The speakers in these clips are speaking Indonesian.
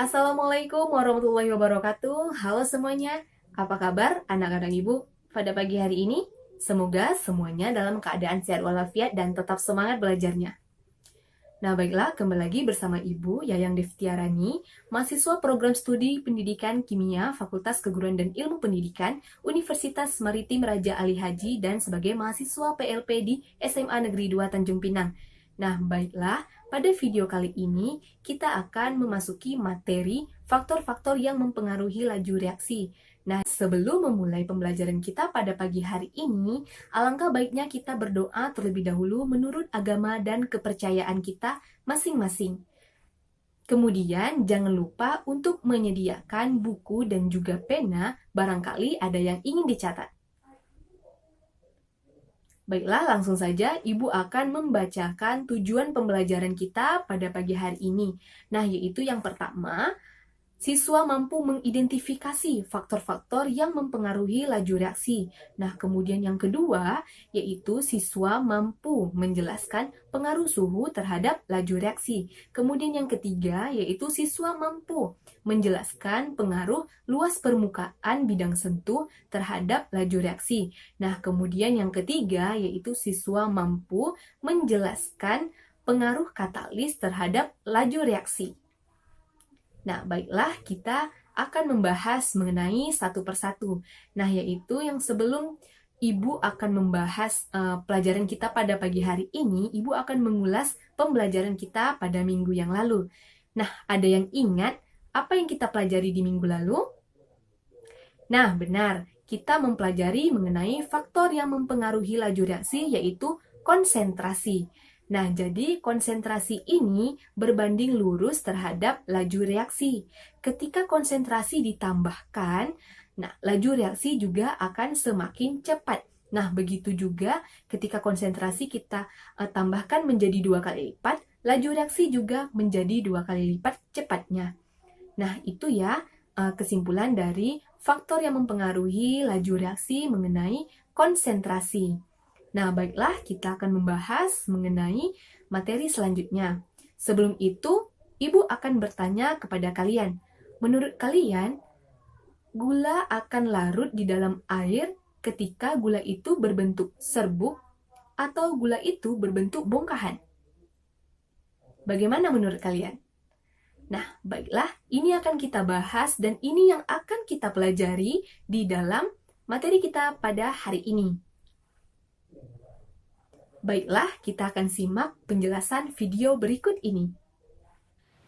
Assalamualaikum warahmatullahi wabarakatuh. Halo semuanya, apa kabar anak-anak ibu pada pagi hari ini? Semoga semuanya dalam keadaan sehat walafiat dan tetap semangat belajarnya. Nah baiklah, kembali lagi bersama Ibu Yayang Devtiarani, mahasiswa program studi pendidikan kimia Fakultas Keguruan dan Ilmu Pendidikan Universitas Maritim Raja Ali Haji dan sebagai mahasiswa PLP di SMA Negeri 2 Tanjung Pinang. Nah baiklah, pada video kali ini kita akan memasuki materi faktor-faktor yang mempengaruhi laju reaksi. Nah, sebelum memulai pembelajaran kita pada pagi hari ini, alangkah baiknya kita berdoa terlebih dahulu menurut agama dan kepercayaan kita masing-masing. Kemudian, jangan lupa untuk menyediakan buku dan juga pena, barangkali ada yang ingin dicatat. Baiklah, langsung saja Ibu akan membacakan tujuan pembelajaran kita pada pagi hari ini. Nah, yaitu yang pertama, siswa mampu mengidentifikasi faktor-faktor yang mempengaruhi laju reaksi. Nah, kemudian yang kedua, yaitu siswa mampu menjelaskan pengaruh suhu terhadap laju reaksi. Kemudian yang ketiga, yaitu siswa mampu menjelaskan pengaruh luas permukaan bidang sentuh terhadap laju reaksi. Nah, kemudian yang ketiga, yaitu siswa mampu menjelaskan pengaruh katalis terhadap laju reaksi. Nah, baiklah kita akan membahas mengenai satu persatu. Nah, yaitu yang sebelum Ibu akan membahas pelajaran kita pada pagi hari ini, Ibu akan mengulas pembelajaran kita pada minggu yang lalu. Nah, ada yang ingat apa yang kita pelajari di minggu lalu? Nah, benar. Kita mempelajari mengenai faktor yang mempengaruhi laju reaksi, yaitu konsentrasi. Nah, jadi konsentrasi ini berbanding lurus terhadap laju reaksi. Ketika konsentrasi ditambahkan, nah, laju reaksi juga akan semakin cepat. Nah, begitu juga ketika konsentrasi kita tambahkan menjadi 2 kali lipat, laju reaksi juga menjadi 2 kali lipat cepatnya. Nah, itu ya kesimpulan dari faktor yang mempengaruhi laju reaksi mengenai konsentrasi. Nah, baiklah, kita akan membahas mengenai materi selanjutnya. Sebelum itu, Ibu akan bertanya kepada kalian, menurut kalian, gula akan larut di dalam air ketika gula itu berbentuk serbuk atau gula itu berbentuk bongkahan? Bagaimana menurut kalian? Nah, baiklah, ini akan kita bahas dan ini yang akan kita pelajari di dalam materi kita pada hari ini. Baiklah, kita akan simak penjelasan video berikut ini.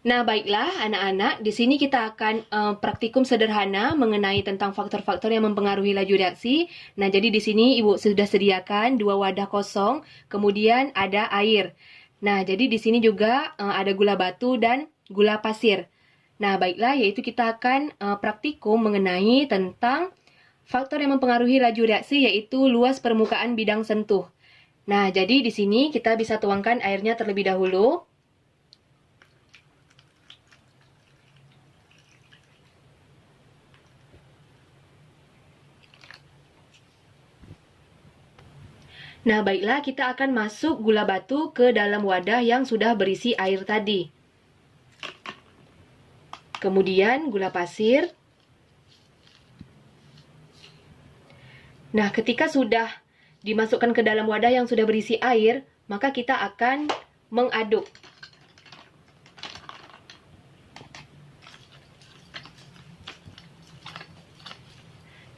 Nah, baiklah anak-anak, di sini kita akan praktikum sederhana mengenai tentang faktor-faktor yang mempengaruhi laju reaksi. Nah, jadi di sini Ibu sudah sediakan 2 wadah kosong, kemudian ada air. Nah, jadi di sini juga ada gula batu dan gula pasir. Nah, baiklah, yaitu kita akan praktikum mengenai tentang faktor yang mempengaruhi laju reaksi, yaitu luas permukaan bidang sentuh. Nah, jadi di sini kita bisa tuangkan airnya terlebih dahulu. Nah, baiklah, kita akan masuk gula batu ke dalam wadah yang sudah berisi air tadi. Kemudian gula pasir. Nah, ketika sudah dimasukkan ke dalam wadah yang sudah berisi air, maka kita akan mengaduk.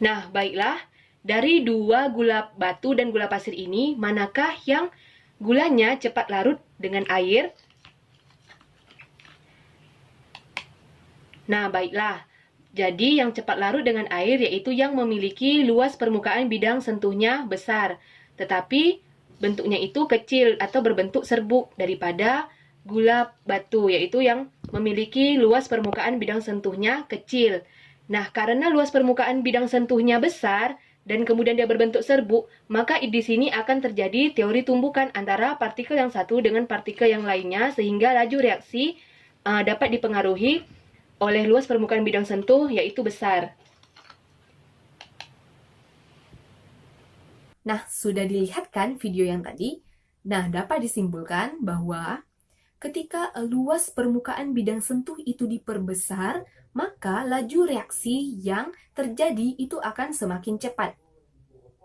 Nah, baiklah, dari 2 gula batu dan gula pasir ini, manakah yang gulanya cepat larut dengan air? Nah, baiklah. Jadi, yang cepat larut dengan air yaitu yang memiliki luas permukaan bidang sentuhnya besar, tetapi bentuknya itu kecil atau berbentuk serbuk daripada gula batu, yaitu yang memiliki luas permukaan bidang sentuhnya kecil. Nah, karena luas permukaan bidang sentuhnya besar dan kemudian dia berbentuk serbuk, maka di sini akan terjadi teori tumbukan antara partikel yang satu dengan partikel yang lainnya, sehingga laju reaksi dapat dipengaruhi oleh luas permukaan bidang sentuh, yaitu besar. Nah, sudah dilihat kan video yang tadi? Nah, dapat disimpulkan bahwa ketika luas permukaan bidang sentuh itu diperbesar, maka laju reaksi yang terjadi itu akan semakin cepat.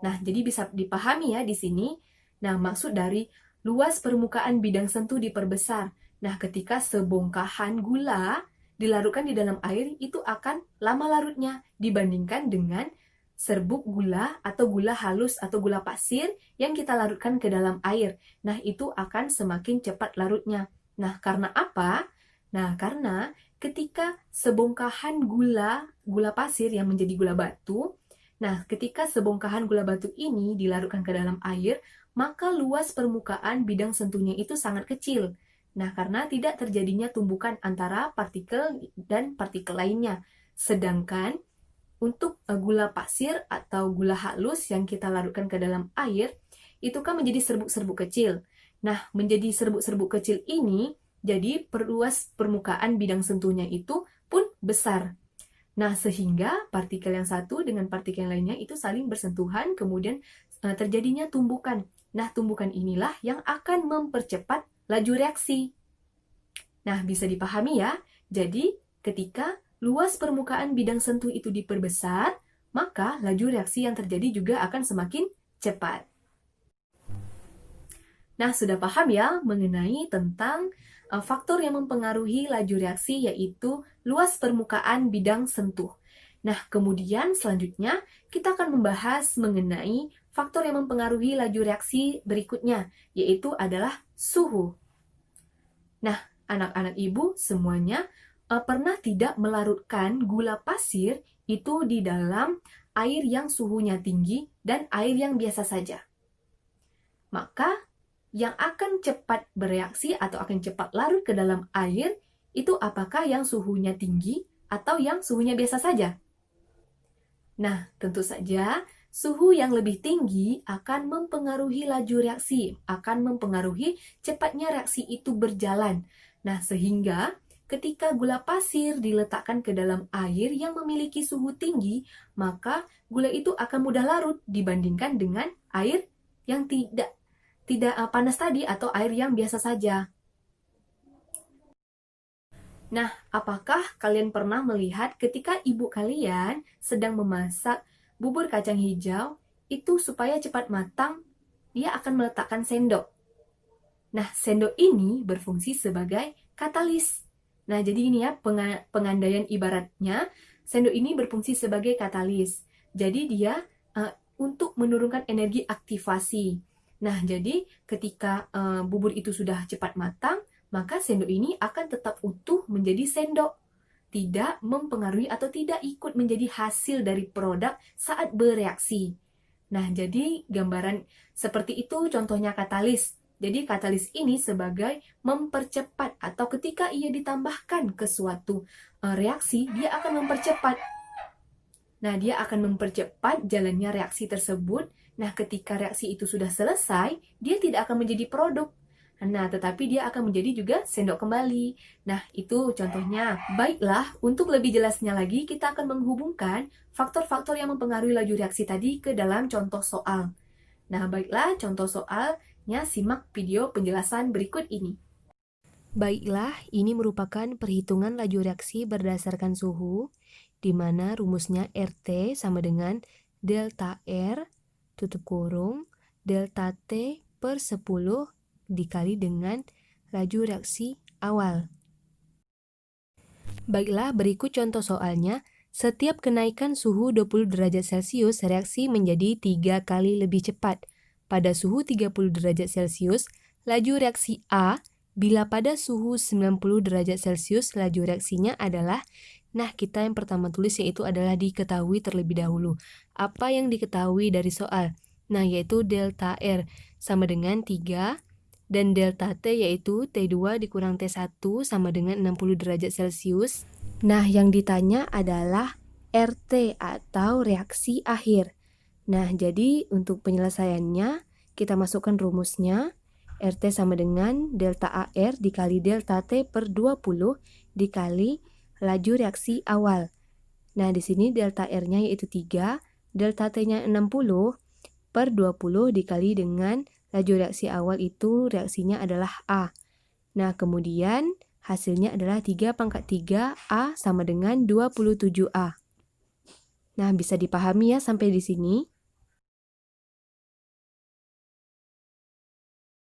Nah, jadi bisa dipahami ya di sini. Nah, maksud dari luas permukaan bidang sentuh diperbesar. Nah, ketika sebongkahan gula dilarutkan di dalam air, itu akan lama larutnya dibandingkan dengan serbuk gula atau gula halus atau gula pasir yang kita larutkan ke dalam air. Nah, itu akan semakin cepat larutnya. Nah, karena apa? Nah, karena ketika sebongkahan gula pasir yang menjadi gula batu, nah, ketika sebongkahan gula batu ini dilarutkan ke dalam air, maka luas permukaan bidang sentuhnya itu sangat kecil. Nah, karena tidak terjadinya tumbukan antara partikel dan partikel lainnya. Sedangkan untuk gula pasir atau gula halus yang kita larutkan ke dalam air, itu kan menjadi serbuk-serbuk kecil. Nah, menjadi serbuk-serbuk kecil ini, jadi perluas permukaan bidang sentuhnya itu pun besar. Nah, sehingga partikel yang satu dengan partikel yang lainnya itu saling bersentuhan, kemudian terjadinya tumbukan. Nah, tumbukan inilah yang akan mempercepat laju reaksi. Nah, bisa dipahami ya. Jadi, ketika luas permukaan bidang sentuh itu diperbesar, maka laju reaksi yang terjadi juga akan semakin cepat. Nah, sudah paham ya mengenai tentang faktor yang mempengaruhi laju reaksi, yaitu luas permukaan bidang sentuh. Nah, kemudian selanjutnya kita akan membahas mengenai faktor yang mempengaruhi laju reaksi berikutnya, yaitu adalah suhu. Nah, anak-anak ibu semuanya pernah tidak melarutkan gula pasir itu di dalam air yang suhunya tinggi dan air yang biasa saja. Maka yang akan cepat bereaksi atau akan cepat larut ke dalam air itu apakah yang suhunya tinggi atau yang suhunya biasa saja? Nah, tentu saja suhu yang lebih tinggi akan mempengaruhi laju reaksi, akan mempengaruhi cepatnya reaksi itu berjalan. Nah, sehingga ketika gula pasir diletakkan ke dalam air yang memiliki suhu tinggi, maka gula itu akan mudah larut dibandingkan dengan air yang tidak panas tadi atau air yang biasa saja. Nah, apakah kalian pernah melihat ketika ibu kalian sedang memasak bubur kacang hijau, itu supaya cepat matang, dia akan meletakkan sendok. Nah, sendok ini berfungsi sebagai katalis. Nah, jadi ini ya pengandaian ibaratnya, sendok ini berfungsi sebagai katalis. Jadi dia untuk menurunkan energi aktivasi. Nah, jadi ketika bubur itu sudah cepat matang, maka sendok ini akan tetap utuh menjadi sendok. Tidak mempengaruhi atau tidak ikut menjadi hasil dari produk saat bereaksi. Nah, jadi gambaran seperti itu contohnya katalis. Jadi katalis ini sebagai mempercepat atau ketika ia ditambahkan ke suatu reaksi, dia akan mempercepat. Nah, dia akan mempercepat jalannya reaksi tersebut. Nah, ketika reaksi itu sudah selesai, dia tidak akan menjadi produk. Nah, tetapi dia akan menjadi juga sendok kembali. Nah, itu contohnya. Baiklah, untuk lebih jelasnya lagi, kita akan menghubungkan faktor-faktor yang mempengaruhi laju reaksi tadi ke dalam contoh soal. Nah, baiklah, contoh soalnya simak video penjelasan berikut ini. Baiklah, ini merupakan perhitungan laju reaksi berdasarkan suhu, di mana rumusnya RT sama dengan delta R, tutup kurung, delta T per 10 dikali dengan laju reaksi awal. Baiklah, berikut contoh soalnya. Setiap kenaikan suhu 20 derajat Celcius, reaksi menjadi 3 kali lebih cepat. Pada suhu 30 derajat Celcius, laju reaksi A, bila pada suhu 90 derajat Celcius, laju reaksinya adalah, nah kita yang pertama tulis yaitu adalah diketahui terlebih dahulu. Apa yang diketahui dari soal? Nah, yaitu delta R sama dengan 3, dan delta T yaitu T2 dikurang T1 sama dengan 60 derajat Celcius. Nah, yang ditanya adalah RT atau reaksi akhir. Nah, jadi untuk penyelesaiannya, kita masukkan rumusnya. RT sama dengan delta AR dikali delta T per 20 dikali laju reaksi awal. Nah, di sini delta R-nya yaitu 3, delta T-nya 60 per 20 dikali dengan laju reaksi awal itu reaksinya adalah A. Nah, kemudian hasilnya adalah 3 pangkat 3 A sama dengan 27A. Nah, bisa dipahami ya sampai di sini?